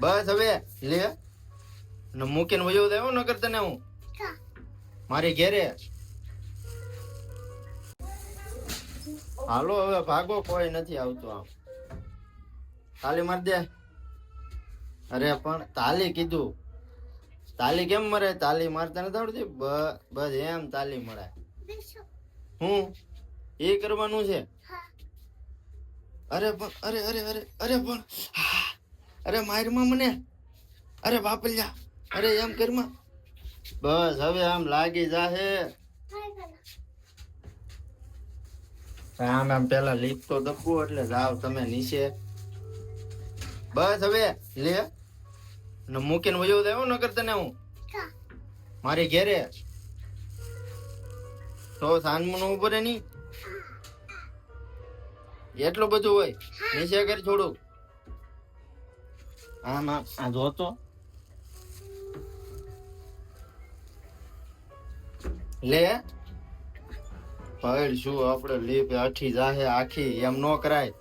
બસ હવે લે ને મૂકીને વયો દેવો ન કરતા ને હું મારી ઘેરે. હાલો હવે ભાગો, કોઈ નથી આવતું. આમ તાલી માર દે. અરે પણ તાલી કીધું, તાલી કેમ મરે? તાલી મારતા નથી આવડતી? બસ એમ તાલી મળે. હું એ કરવાનું છે? અરે પણ અરે અરે અરે અરે પણ અરે મારમાં મને, અરે બાપલ્યા, અરે એમ કરમાં. બસ હવે આમ લાગી જાહે. આમ પેલા લીપ તો દબવું એટલે જાવ તમે નીચે. બસ હવે લે ને મૂકીને વયો દેવો ન કરતા ને હું મારી ઘેરે. તો સાંજમાં ઉભો રે ની એટલું બધું હોય. નીચે કરી થોડુંક. આમ આ જોતો લે ભાઈ શું આપડે લીપ આઠી જાહે આખી, એમ નો કરાય.